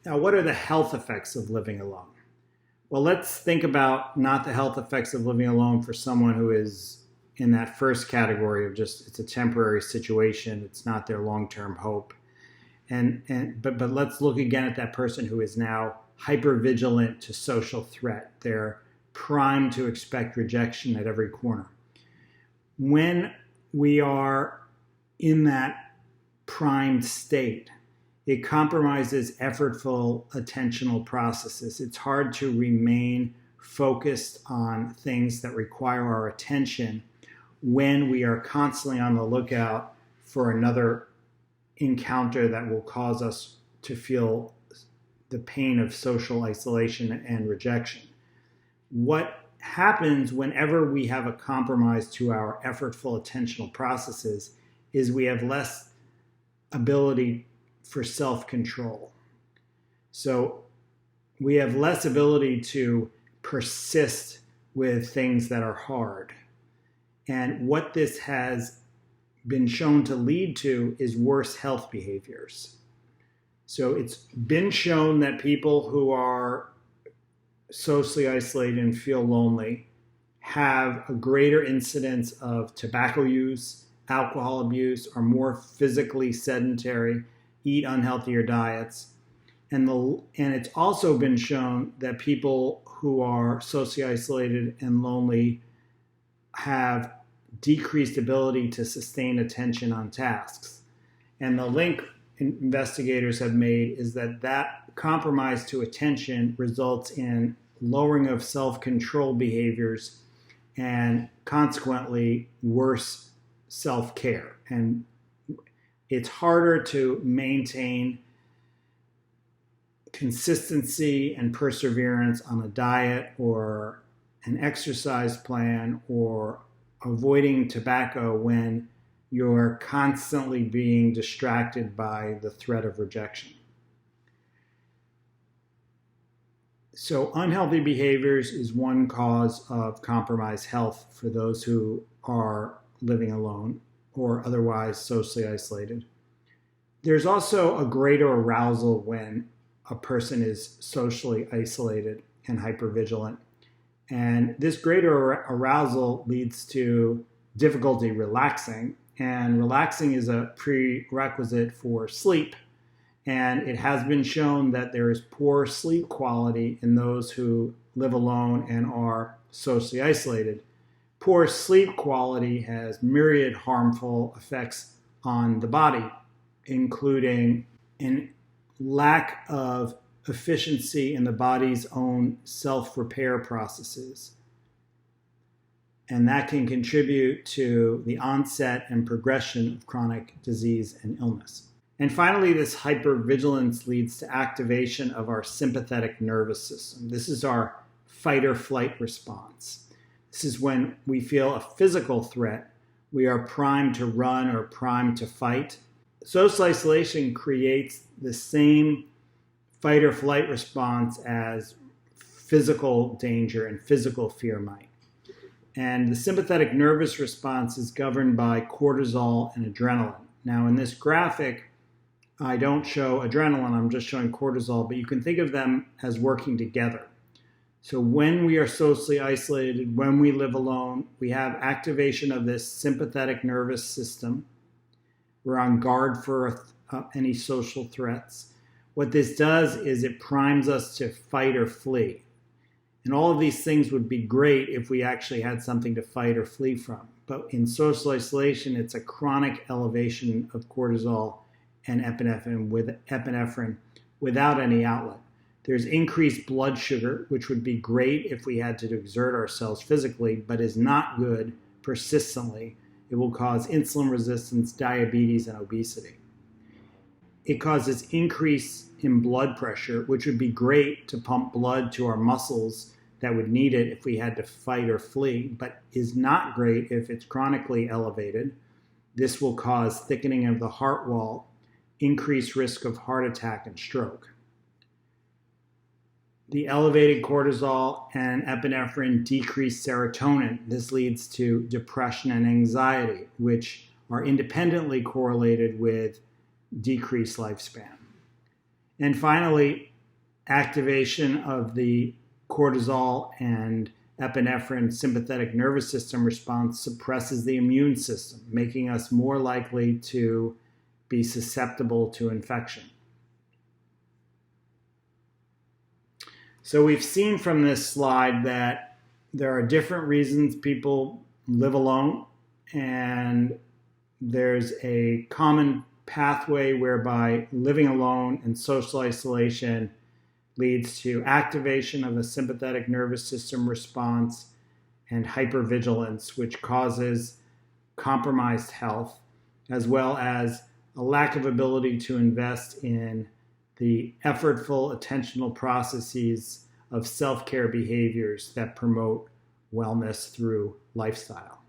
Now, what are the health effects of living alone? Well, let's think about not the health effects of living alone for someone who is in that first category of just it's a temporary situation, it's not their long-term hope. But let's look again at that person who is now hypervigilant to social threat. They're primed to expect rejection at every corner. When we are in that primed state, it compromises effortful attentional processes. It's hard to remain focused on things that require our attention when we are constantly on the lookout for another encounter that will cause us to feel the pain of social isolation and rejection. What happens whenever we have a compromise to our effortful attentional processes is we have less ability for self-control. So we have less ability to persist with things that are hard. And what this has been shown to lead to is worse health behaviors. So it's been shown that people who are socially isolated and feel lonely have a greater incidence of tobacco use, alcohol abuse, are more physically sedentary, eat unhealthier diets. And it's also been shown that people who are socially isolated and lonely have decreased ability to sustain attention on tasks. And the link investigators have made is that compromise to attention results in lowering of self-control behaviors and consequently worse self-care. And it's harder to maintain consistency and perseverance on a diet or an exercise plan or avoiding tobacco when you're constantly being distracted by the threat of rejection. So unhealthy behaviors is one cause of compromised health for those who are living alone or otherwise socially isolated. There's also a greater arousal when a person is socially isolated and hypervigilant. And this greater arousal leads to difficulty relaxing. And relaxing is a prerequisite for sleep. And it has been shown that there is poor sleep quality in those who live alone and are socially isolated. Poor sleep quality has myriad harmful effects on the body, including a lack of efficiency in the body's own self-repair processes. And that can contribute to the onset and progression of chronic disease and illness. And finally, this hypervigilance leads to activation of our sympathetic nervous system. This is our fight or flight response. This is when we feel a physical threat. We are primed to run or primed to fight. Social isolation creates the same fight or flight response as physical danger and physical fear might. And the sympathetic nervous response is governed by cortisol and adrenaline. Now, in this graphic, I don't show adrenaline, I'm just showing cortisol, but you can think of them as working together. So when we are socially isolated, when we live alone, we have activation of this sympathetic nervous system. We're on guard for any social threats. What this does is it primes us to fight or flee. And all of these things would be great if we actually had something to fight or flee from. But in social isolation, it's a chronic elevation of cortisol and epinephrine without any outlet. There's increased blood sugar, which would be great if we had to exert ourselves physically, but is not good persistently. It will cause insulin resistance, diabetes, and obesity. It causes increase in blood pressure, which would be great to pump blood to our muscles that would need it if we had to fight or flee, but is not great if it's chronically elevated. This will cause thickening of the heart wall, increased risk of heart attack and stroke. The elevated cortisol and epinephrine decrease serotonin. This leads to depression and anxiety, which are independently correlated with decreased lifespan. And finally, activation of the cortisol and epinephrine sympathetic nervous system response suppresses the immune system, making us more likely to be susceptible to infection. So we've seen from this slide that there are different reasons people live alone, and there's a common pathway whereby living alone and social isolation leads to activation of a sympathetic nervous system response and hypervigilance, which causes compromised health, as well as a lack of ability to invest in the effortful attentional processes of self-care behaviors that promote wellness through lifestyle.